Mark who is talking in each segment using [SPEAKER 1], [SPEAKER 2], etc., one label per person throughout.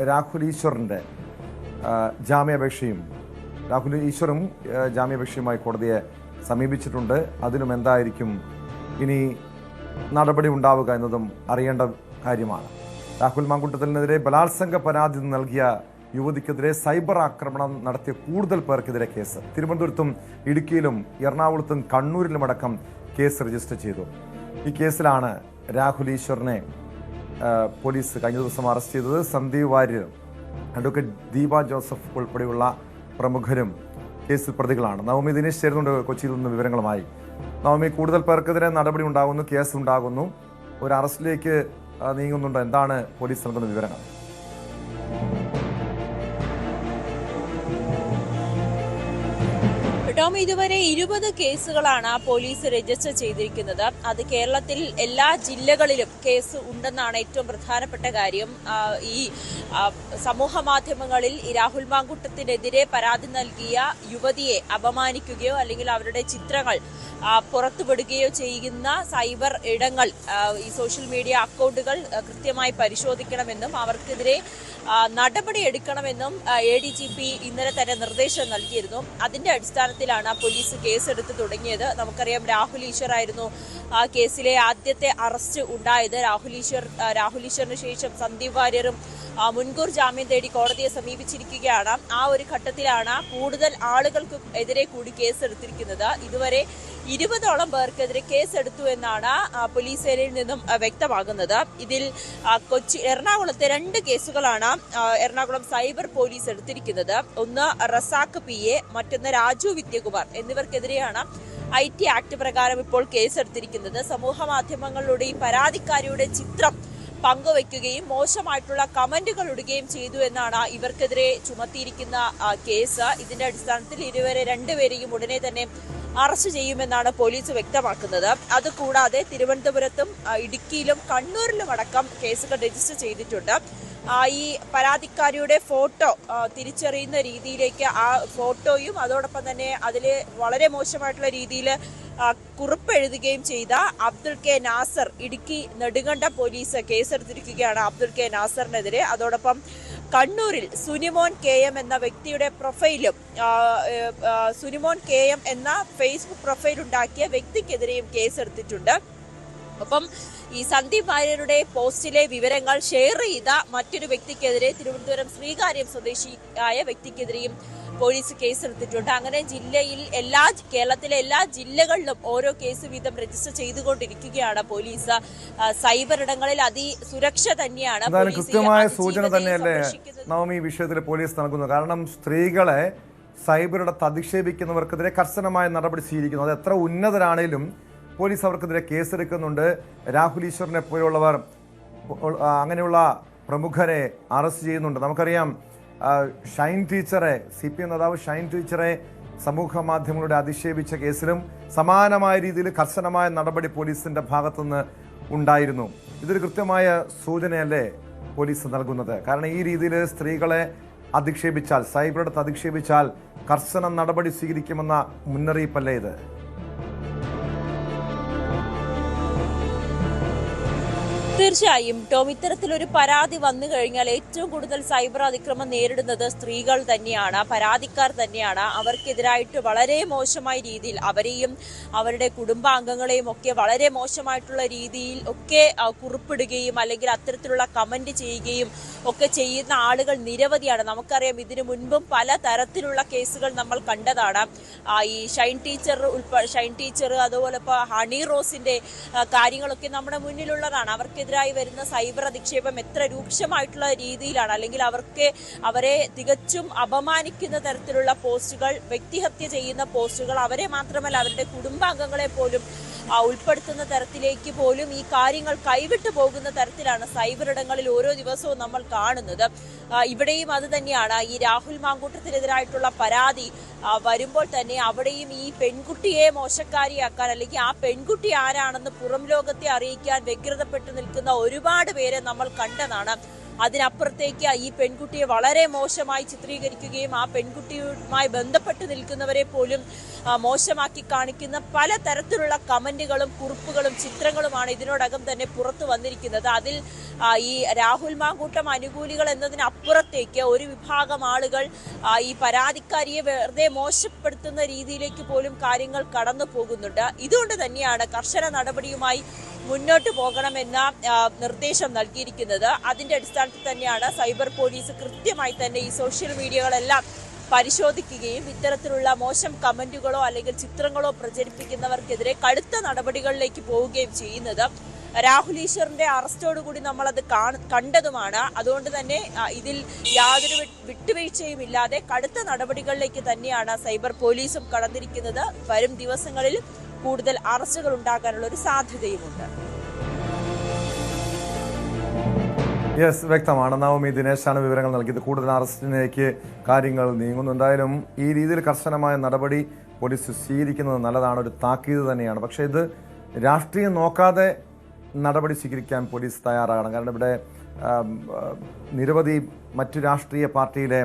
[SPEAKER 1] രാഹുൽ ഈശ്വറിൻ്റെ ജാമ്യാപേക്ഷയും രാഹുൽ ഈശ്വറും ജാമ്യാപേക്ഷയുമായി കോടതിയെ സമീപിച്ചിട്ടുണ്ട്. അതിനും എന്തായിരിക്കും ഇനി നടപടി ഉണ്ടാവുക എന്നതും അറിയേണ്ട കാര്യമാണ്. രാഹുൽ മാങ്കൂട്ടത്തിനെതിരെ ബലാത്സംഗ പരാതി നൽകിയ യുവതിക്കെതിരെ സൈബർ ആക്രമണം നടത്തിയ കൂടുതൽ പേർക്കെതിരെ കേസ്. തിരുവനന്തപുരത്തും ഇടുക്കിയിലും എറണാകുളത്തും കണ്ണൂരിലുമടക്കം കേസ് രജിസ്റ്റർ ചെയ്തു. ഈ കേസിലാണ് രാഹുൽ ഈശ്വറിനെ പോലീസ് കഴിഞ്ഞ ദിവസം അറസ്റ്റ് ചെയ്തത്. സന്ദീപ് വാര്യർ, അഡ്വക്കേറ്റ് ദീപ ജോസഫ് ഉൾപ്പെടെയുള്ള പ്രമുഖരും കേസിൽ പ്രതികളാണ്. നവമി ദിനേശ് ചേരുന്നുണ്ട് കൊച്ചിയിൽ നിന്ന് വിവരങ്ങളുമായി. നവമി, കൂടുതൽ പേർക്കെതിരെ നടപടി ഉണ്ടാകുന്നു, കേസ് ഉണ്ടാകുന്നു, ഒരു അറസ്റ്റിലേക്ക് നീങ്ങുന്നുണ്ട്. എന്താണ് പോലീസ് നൽകുന്ന വിവരങ്ങൾ?
[SPEAKER 2] ടോം, ഇതുവരെ 20 കേസുകളാണ് പോലീസ് രജിസ്റ്റർ ചെയ്തിരിക്കുന്നത്. അത് കേരളത്തിൽ എല്ലാ ജില്ലകളിലും കേസ് ഉണ്ടെന്നാണ് ഏറ്റവും പ്രധാനപ്പെട്ട കാര്യം. ഈ സമൂഹ മാധ്യമങ്ങളിൽ രാഹുൽ മാങ്കൂട്ടത്തിനെതിരെ പരാതി നൽകിയ യുവതിയെ അപമാനിക്കുകയോ അല്ലെങ്കിൽ അവരുടെ ചിത്രങ്ങൾ പുറത്തുവിടുകയോ ചെയ്യുന്ന സൈബർ ഇടങ്ങൾ, ഈ സോഷ്യൽ മീഡിയ അക്കൗണ്ടുകൾ കൃത്യമായി പരിശോധിക്കണമെന്നും അവർക്കെതിരെ നടപടി എടുക്കണമെന്നും ADGP ഇന്നലെ തന്നെ നിർദ്ദേശം നൽകിയിരുന്നു. അതിന്റെ അടിസ്ഥാനത്തിലാണ് പോലീസ് കേസെടുത്ത് തുടങ്ങിയത്. നമുക്കറിയാം, രാഹുൽ ഈശ്വർ ആയിരുന്നു ആ കേസിലെ ആദ്യത്തെ അറസ്റ്റ് ഉണ്ടായത്. രാഹുൽ ഈശ്വറിന് ശേഷം സന്ദീപ് വാര്യറും മുൻകൂർ ജാമ്യം തേടി കോടതിയെ സമീപിച്ചിരിക്കുകയാണ്. ആ ഒരു ഘട്ടത്തിലാണ് കൂടുതൽ ആളുകൾക്ക് എതിരെ കൂടി കേസെടുത്തിരിക്കുന്നത്. ഇതുവരെ 20ഓളം പേർക്കെതിരെ കേസെടുത്തു എന്നാണ് പോലീസ് സേനയിൽ നിന്നും വ്യക്തമാകുന്നത്. ഇതിൽ എറണാകുളത്തെ 2 കേസുകളാണ് എറണാകുളം സൈബർ പോലീസ് എടുത്തിരിക്കുന്നത്. ഒന്ന് റസാഖ് PA, മറ്റൊന്ന് രാജു വിദ്യകുമാർ എന്നിവർക്കെതിരെയാണ് IT ആക്ട് പ്രകാരം ഇപ്പോൾ കേസെടുത്തിരിക്കുന്നത്. സമൂഹ മാധ്യമങ്ങളിലൂടെ ഈ പരാതിക്കാരിയുടെ ചിത്രം പങ്കുവയ്ക്കുകയും മോശമായിട്ടുള്ള കമന്റുകൾ ഇടുകയും ചെയ്തു എന്നാണ് ഇവർക്കെതിരെ ചുമത്തിയിരിക്കുന്ന കേസ്. ഇതിന്റെ അടിസ്ഥാനത്തിൽ ഇതുവരെ 2 പേരെയും ഉടനെ തന്നെ അറസ്റ്റ് ചെയ്യുമെന്നാണ് പോലീസ് വ്യക്തമാക്കുന്നത്. അതുകൂടാതെ തിരുവനന്തപുരത്തും ഇടുക്കിയിലും കണ്ണൂരിലും അടക്കം കേസുകൾ രജിസ്റ്റർ ചെയ്തിട്ടുണ്ട്. ഈ പരാതിക്കാരിയുടെ ഫോട്ടോ തിരിച്ചറിയുന്ന രീതിയിലേക്ക് ആ ഫോട്ടോയും അതോടൊപ്പം തന്നെ അതിൽ വളരെ മോശമായിട്ടുള്ള രീതിയിൽ കുറിപ്പ് എഴുതുകയും ചെയ്ത അബ്ദുൾ കെ നാസർ, ഇടുക്കി നെടുങ്കണ്ടം പോലീസ് കേസെടുത്തിരിക്കുകയാണ് അബ്ദുൾ കെ നാസറിനെതിരെ. അതോടൊപ്പം കണ്ണൂരിൽ സുനിമോൻ KM എന്ന വ്യക്തിയുടെ പ്രൊഫൈലും സുനിമോൻ KM എന്ന ഫേസ്ബുക്ക് പ്രൊഫൈൽ ഉണ്ടാക്കിയ വ്യക്തിക്കെതിരെയും കേസെടുത്തിട്ടുണ്ട്. ഒപ്പം ഈ സന്ദീപ് വാര്യരുടെ പോസ്റ്റിലെ വിവരങ്ങൾ ഷെയർ ചെയ്ത മറ്റൊരു വ്യക്തിക്കെതിരെ, തിരുവനന്തപുരം ശ്രീകാര്യം സ്വദേശിയായ വ്യക്തിക്കെതിരെയും പോലീസ് കേസെടുത്തിട്ടുണ്ട്. അങ്ങനെ കേരളത്തിലെ എല്ലാ ജില്ലകളിലും ഓരോ കേസ് വീതം രജിസ്റ്റർ ചെയ്തുകൊണ്ടിരിക്കുകയാണ് പോലീസ്. സൈബർ ഇടങ്ങളിൽ അതിസുരക്ഷ തന്നെയാണ്.
[SPEAKER 1] കൃത്യമായ സൂചന തന്നെയല്ലേ നവമി ഈ വിഷയത്തിൽ പോലീസ് നൽകുന്നത്? കാരണം സ്ത്രീകളെ സൈബറിടത്ത് അധിക്ഷേപിക്കുന്നവർക്കെതിരെ കർശനമായ നടപടി സ്വീകരിക്കുന്നു. അത് എത്ര ഉന്നതരാണേലും പോലീസ് അവർക്കെതിരെ കേസെടുക്കുന്നുണ്ട്. രാഹുൽ ഈശ്വറിനെ പോലുള്ളവർ, അങ്ങനെയുള്ള പ്രമുഖരെ അറസ്റ്റ് ചെയ്യുന്നുണ്ട്. നമുക്കറിയാം, ഷൈൻ ടീച്ചറെ, CPM നേതാവ് ഷൈൻ ടീച്ചറെ സമൂഹ മാധ്യമങ്ങളുടെ അധിക്ഷേപിച്ച കേസിലും സമാനമായ രീതിയിൽ കർശനമായ നടപടി പോലീസിന്റെ ഭാഗത്തുനിന്ന് ഉണ്ടായിരുന്നു. ഇതൊരു കൃത്യമായ സൂചനയല്ലേ പോലീസ് നൽകുന്നത്? കാരണം ഈ രീതിയിൽ സ്ത്രീകളെ അധിക്ഷേപിച്ചാൽ, സൈബറിടത്ത് അധിക്ഷേപിച്ചാൽ കർശന നടപടി സ്വീകരിക്കുമെന്ന മുന്നറിയിപ്പല്ലേ ഇത്?
[SPEAKER 2] തീർച്ചയായും ടോം, ഇത്തരത്തിലൊരു പരാതി വന്നു കഴിഞ്ഞാൽ ഏറ്റവും കൂടുതൽ സൈബർ അതിക്രമം നേരിടുന്നത് സ്ത്രീകൾ തന്നെയാണ്, പരാതിക്കാർ തന്നെയാണ്. അവർക്കെതിരായിട്ട് വളരെ മോശമായ രീതിയിൽ അവരെയും അവരുടെ കുടുംബാംഗങ്ങളെയും ഒക്കെ വളരെ മോശമായിട്ടുള്ള രീതിയിൽ ഒക്കെ കുറിപ്പിടുകയും അല്ലെങ്കിൽ അത്തരത്തിലുള്ള കമന്റ് ചെയ്യുകയും ഒക്കെ ചെയ്യുന്ന ആളുകൾ നിരവധിയാണ്. നമുക്കറിയാം, ഇതിനു മുൻപും പല തരത്തിലുള്ള കേസുകൾ നമ്മൾ കണ്ടതാണ്. ഈ ഷൈൻ ടീച്ചർ അതുപോലെ ഇപ്പോൾ ഹണി റോസിന്റെ കാര്യങ്ങളൊക്കെ നമ്മുടെ മുന്നിലുള്ളതാണ്. അവർക്കെതിരായി വരുന്ന സൈബർ അധിക്ഷേപം എത്ര രൂക്ഷമായിട്ടുള്ള രീതിയിലാണ്, അല്ലെങ്കിൽ അവരെ തികച്ചും അപമാനിക്കുന്ന തരത്തിലുള്ള പോസ്റ്റുകൾ, വ്യക്തിഹത്യ ചെയ്യുന്ന പോസ്റ്റുകൾ, അവരെ മാത്രമല്ല അവരുടെ കുടുംബാംഗങ്ങളെ പോലും ഉൾപ്പെടുത്തുന്ന തരത്തിലേക്ക് പോലും ഈ കാര്യങ്ങൾ കൈവിട്ടു പോകുന്ന തരത്തിലാണ് സൈബർ ഇടങ്ങളിൽ ഓരോ ദിവസവും നമ്മൾ കാണുന്നത്. ഇവിടെയും അത് തന്നെയാണ്. ഈ രാഹുൽ മാങ്കൂട്ടത്തിനെതിരായിട്ടുള്ള പരാതി വരുമ്പോൾ തന്നെ അവിടെയും ഈ പെൺകുട്ടിയെ മോശക്കാരിയാക്കാൻ, അല്ലെങ്കിൽ ആ പെൺകുട്ടി ആരാണെന്ന് പുറം ലോകത്തെ അറിയിക്കാൻ വ്യഗ്രതപ്പെട്ടു നിൽക്കുന്ന ഒരുപാട് പേരെ നമ്മൾ കണ്ടതാണ്. അതിനപ്പുറത്തേക്ക് ഈ പെൺകുട്ടിയെ വളരെ മോശമായി ചിത്രീകരിക്കുകയും ആ പെൺകുട്ടിയുമായി ബന്ധപ്പെട്ട് നിൽക്കുന്നവരെ പോലും മോശമാക്കി കാണിക്കുന്ന പല തരത്തിലുള്ള കമന്റുകളും കുറിപ്പുകളും ചിത്രങ്ങളുമാണ് ഇതിനോടകം തന്നെ പുറത്തു വന്നിരിക്കുന്നത്. അതിൽ ഈ രാഹുൽ മാങ്കൂട്ടം അനുകൂലികൾ എന്നതിനപ്പുറത്തേക്ക് ഒരു വിഭാഗം ആളുകൾ ഈ പരാതിക്കാരിയെ വെറുതെ മോശപ്പെടുത്തുന്ന രീതിയിലേക്ക് പോലും കാര്യങ്ങൾ കടന്നു പോകുന്നുണ്ട്. ഇതുകൊണ്ട് തന്നെയാണ് കർശന നടപടിയുമായി മുന്നോട്ട് പോകണമെന്ന നിർദ്ദേശം നൽകിയിരിക്കുന്നത്. അതിന്റെ അടിസ്ഥാനത്തിൽ തന്നെയാണ് സൈബർ പോലീസ് കൃത്യമായി തന്നെ ഈ സോഷ്യൽ മീഡിയകളെല്ലാം പരിശോധിക്കുകയും ഇത്തരത്തിലുള്ള മോശം കമന്റുകളോ അല്ലെങ്കിൽ ചിത്രങ്ങളോ പ്രചരിപ്പിക്കുന്നവർക്കെതിരെ കടുത്ത നടപടികളിലേക്ക് പോവുകയും ചെയ്യുന്നത്. രാഹുൽ ഈശ്വറിന്റെ അറസ്റ്റോടുകൂടി നമ്മളത് കണ്ടതുമാണ്. അതുകൊണ്ട് തന്നെ ഇതിൽ യാതൊരു വിട്ടുവീഴ്ചയും ഇല്ലാതെ കടുത്ത നടപടികളിലേക്ക് തന്നെയാണ് സൈബർ പോലീസും കടന്നിരിക്കുന്നത്. വരും ദിവസങ്ങളിൽ കൂടുതൽ അറസ്റ്റുകൾ ഉണ്ടാകാനുള്ള ഒരു സാധ്യതയുമുണ്ട്.
[SPEAKER 1] യെസ്, വ്യക്തമാണ്. നവമി ദിനേശാണ് വിവരങ്ങൾ നൽകിയത്. കൂടുതൽ അറസ്റ്റിലേക്ക് കാര്യങ്ങൾ നീങ്ങുന്നു. എന്തായാലും ഈ രീതിയിൽ കർശനമായ നടപടി പോലീസ് സ്വീകരിക്കുന്നത് നല്ലതാണ്, ഒരു താക്കീത് തന്നെയാണ്. പക്ഷേ ഇത് രാഷ്ട്രീയം നോക്കാതെ നടപടി സ്വീകരിക്കാൻ പോലീസ് തയ്യാറാകണം. കാരണം ഇവിടെ നിരവധി മറ്റു രാഷ്ട്രീയ പാർട്ടിയിലെ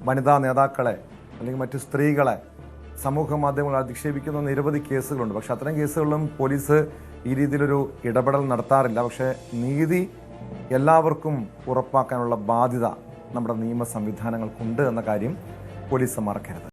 [SPEAKER 1] വനിതാ നേതാക്കളെ അല്ലെങ്കിൽ മറ്റു സ്ത്രീകളെ സമൂഹ മാധ്യമങ്ങൾ അധിക്ഷേപിക്കുന്ന നിരവധി കേസുകളുണ്ട്. പക്ഷെ അത്തരം കേസുകളിലും പോലീസ് ഈ രീതിയിലൊരു ഇടപെടൽ നടത്താറില്ല. പക്ഷേ നീതി എല്ലാവർക്കും ഉറപ്പാക്കാനുള്ള ബാധ്യത നമ്മുടെ നിയമ സംവിധാനങ്ങൾക്കുണ്ട് എന്ന കാര്യം പോലീസ് മറക്കരുത്.